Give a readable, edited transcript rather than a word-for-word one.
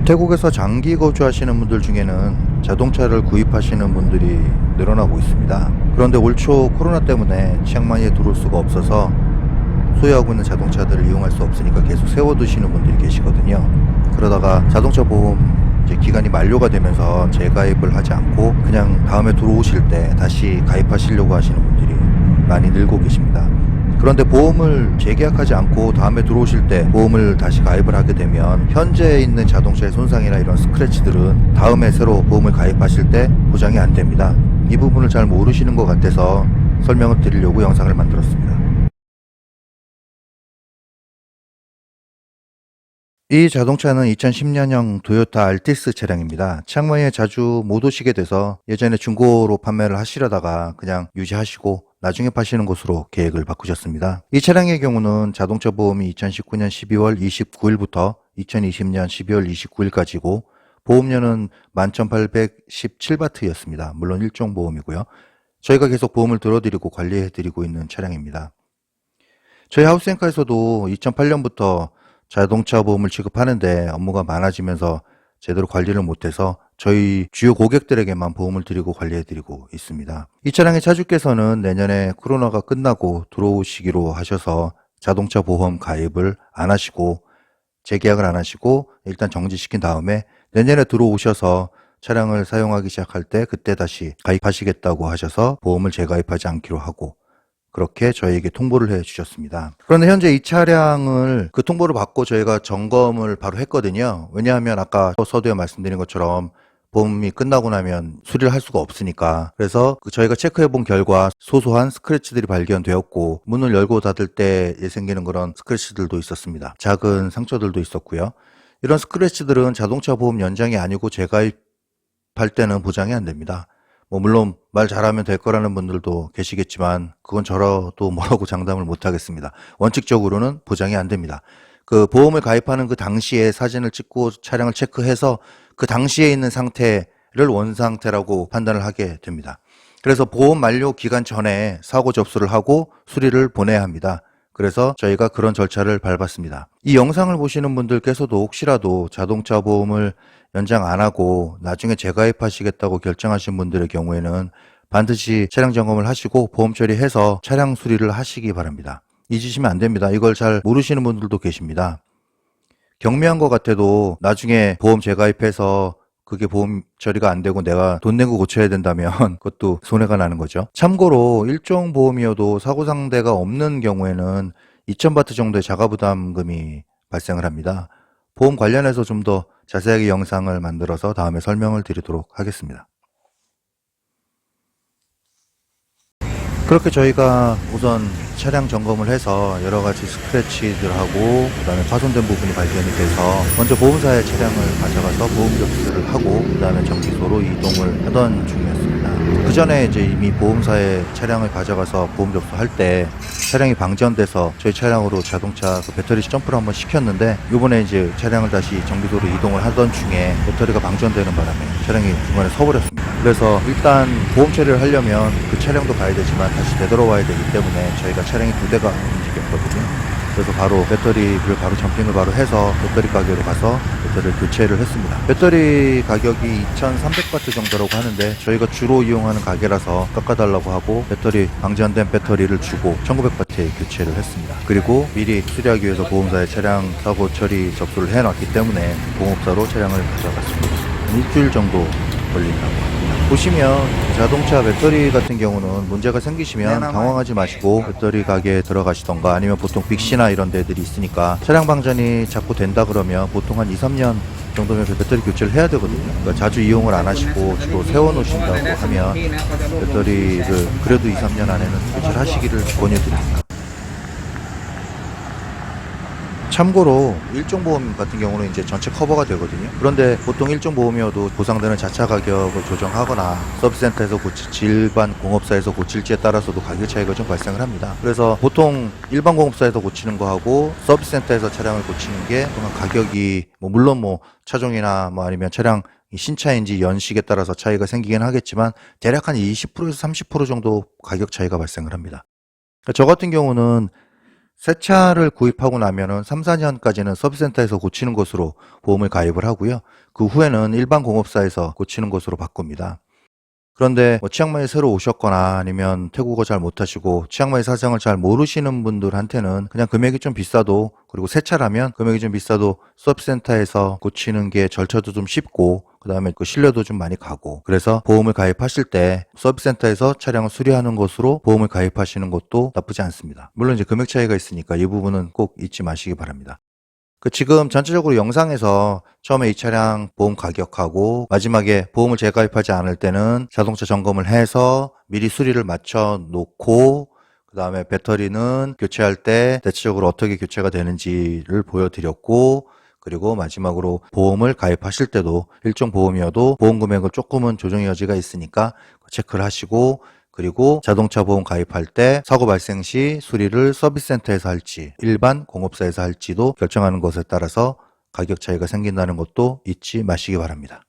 태국에서 장기 거주하시는 분들 중에는 자동차를 구입하시는 분들이 늘어나고 있습니다. 그런데 올 초 코로나 때문에 치앙마이에 들어올 수가 없어서 소유하고 있는 자동차들을 이용할 수 없으니까 계속 세워두시는 분들이 계시거든요. 그러다가 자동차 보험 이제 기간이 만료가 되면서 재가입을 하지 않고 그냥 다음에 들어오실 때 다시 가입하시려고 하시는 분들이 많이 늘고 계십니다. 그런데 보험을 재계약하지 않고 다음에 들어오실 때 보험을 다시 가입을 하게 되면 현재 있는 자동차의 손상이나 이런 스크래치들은 다음에 새로 보험을 가입하실 때 보장이 안 됩니다. 이 부분을 잘 모르시는 것 같아서 설명을 드리려고 영상을 만들었습니다. 이 자동차는 2010년형 도요타 알티스 차량입니다. 치앙마이에 자주 못 오시게 돼서 예전에 중고로 판매를 하시려다가 그냥 유지하시고 나중에 파시는 것으로 계획을 바꾸셨습니다. 이 차량의 경우는 자동차 보험이 2019년 12월 29일부터 2020년 12월 29일까지고 보험료는 11,817바트였습니다. 물론 일종 보험이고요. 저희가 계속 보험을 들어드리고 관리해드리고 있는 차량입니다. 저희 하우스앤카에서도 2008년부터 자동차 보험을 취급하는데 업무가 많아지면서 제대로 관리를 못해서 저희 주요 고객들에게만 보험을 드리고 관리해드리고 있습니다. 이 차량의 차주께서는 내년에 코로나가 끝나고 들어오시기로 하셔서 자동차 보험 가입을 안 하시고 재계약을 안 하시고 일단 정지시킨 다음에 내년에 들어오셔서 차량을 사용하기 시작할 때 그때 다시 가입하시겠다고 하셔서 보험을 재가입하지 않기로 하고 그렇게 저희에게 통보를 해 주셨습니다. 그런데 현재 이 차량을 그 통보를 받고 저희가 점검을 바로 했거든요. 왜냐하면 아까 서두에 말씀드린 것처럼 보험이 끝나고 나면 수리를 할 수가 없으니까. 그래서 저희가 체크해 본 결과 소소한 스크래치들이 발견되었고 문을 열고 닫을 때 생기는 그런 스크래치들도 있었습니다. 작은 상처들도 있었고요. 이런 스크래치들은 자동차 보험 연장이 아니고 재가입할 때는 보장이 안 됩니다. 물론 말 잘하면 될 거라는 분들도 계시겠지만 그건 저라도 뭐라고 장담을 못 하겠습니다. 원칙적으로는 보장이 안 됩니다. 그 보험을 가입하는 그 당시에 사진을 찍고 차량을 체크해서 그 당시에 있는 상태를 원상태라고 판단을 하게 됩니다. 그래서 보험 만료 기간 전에 사고 접수를 하고 수리를 보내야 합니다. 그래서 저희가 그런 절차를 밟았습니다. 이 영상을 보시는 분들께서도 혹시라도 자동차 보험을 연장 안 하고 나중에 재가입하시겠다고 결정하신 분들의 경우에는 반드시 차량 점검을 하시고 보험 처리해서 차량 수리를 하시기 바랍니다. 잊으시면 안 됩니다. 이걸 잘 모르시는 분들도 계십니다. 경미한 것 같아도 나중에 보험 재가입해서 그게 보험 처리가 안 되고 내가 돈 내고 고쳐야 된다면 그것도 손해가 나는 거죠. 참고로 일종 보험이어도 사고 상대가 없는 경우에는 2,000바트 정도의 자가부담금이 발생을 합니다. 보험 관련해서 좀 더 자세하게 영상을 만들어서 다음에 설명을 드리도록 하겠습니다. 그렇게 저희가 우선 차량 점검을 해서 여러 가지 스크래치들하고 그다음에 파손된 부분이 발견이 돼서 먼저 보험사에 차량을 가져가서 보험 접수를 하고 그다음에 정비소로 이동을 하던 중이었습니다. 그 전에 이제 이미 보험사에 차량을 가져가서 보험 접수할 때 차량이 방전돼서 저희 차량으로 자동차 그 배터리 점프를 한번 시켰는데 이번에 이제 차량을 다시 정비소로 이동을 하던 중에 배터리가 방전되는 바람에 차량이 중간에 서버렸습니다. 그래서 일단 보험 처리를 하려면 그 차량도 가야 되지만 다시 되돌아와야 되기 때문에 저희가 차량이 2대가 움직였거든요. 그래서 바로 배터리를 바로 점핑을 바로 해서 배터리 가게로 가서 배터리를 교체를 했습니다. 배터리 가격이 2,300바트 정도라고 하는데 저희가 주로 이용하는 가게라서 깎아달라고 하고 배터리 방전된 배터리를 주고 1,900바트에 교체를 했습니다. 그리고 미리 수리하기 위해서 보험사에 차량 사고 처리 접수를 해놨기 때문에 보험업사로 차량을 가져갔습니다. 일주일 정도 걸린다고 합니다. 보시면 자동차 배터리 같은 경우는 문제가 생기시면 당황하지 마시고 배터리 가게에 들어가시던가 아니면 보통 빅시나 이런 데들이 있으니까 차량 방전이 자꾸 된다 그러면 보통 한 2, 3년 정도면 배터리 교체를 해야 되거든요. 그러니까 자주 이용을 안 하시고 주로 세워놓으신다고 하면 배터리를 그래도 2, 3년 안에는 교체를 하시기를 권유드립니다. 참고로 일종보험 같은 경우는 이제 전체 커버가 되거든요. 그런데 보통 일종보험이어도 보상되는 자차 가격을 조정하거나 서비스센터에서 일반 공업사에서 고칠지에 따라서도 가격 차이가 좀 발생을 합니다. 그래서 보통 일반 공업사에서 고치는 거하고 서비스센터에서 차량을 고치는 게 가격이 물론 차종이나 아니면 차량 신차인지 연식에 따라서 차이가 생기긴 하겠지만 대략 한 20%에서 30% 정도 가격 차이가 발생을 합니다. 저 같은 경우는 새 차를 구입하고 나면은 3, 4년까지는 서비스센터에서 고치는 것으로 보험을 가입을 하고요. 그 후에는 일반 공업사에서 고치는 것으로 바꿉니다. 그런데 뭐 치앙마이에 새로 오셨거나 아니면 태국어 잘 못하시고 치앙마이 사정을 잘 모르시는 분들한테는 그냥 금액이 좀 비싸도, 그리고 새 차라면 금액이 좀 비싸도 서비스센터에서 고치는 게 절차도 좀 쉽고 그 다음에 그 신뢰도 좀 많이 가고, 그래서 보험을 가입하실 때 서비스센터에서 차량을 수리하는 것으로 보험을 가입하시는 것도 나쁘지 않습니다. 물론 이제 금액 차이가 있으니까 이 부분은 꼭 잊지 마시기 바랍니다. 지금 전체적으로 영상에서 처음에 이 차량 보험 가격하고 마지막에 보험을 재가입하지 않을 때는 자동차 점검을 해서 미리 수리를 맞춰 놓고, 그 다음에 배터리는 교체할 때 대체적으로 어떻게 교체가 되는지를 보여드렸고, 그리고 마지막으로 보험을 가입하실 때도 일정 보험이어도 보험 금액을 조금은 조정의 여지가 있으니까 체크를 하시고, 그리고 자동차 보험 가입할 때 사고 발생 시 수리를 서비스센터에서 할지 일반 공업사에서 할지도 결정하는 것에 따라서 가격 차이가 생긴다는 것도 잊지 마시기 바랍니다.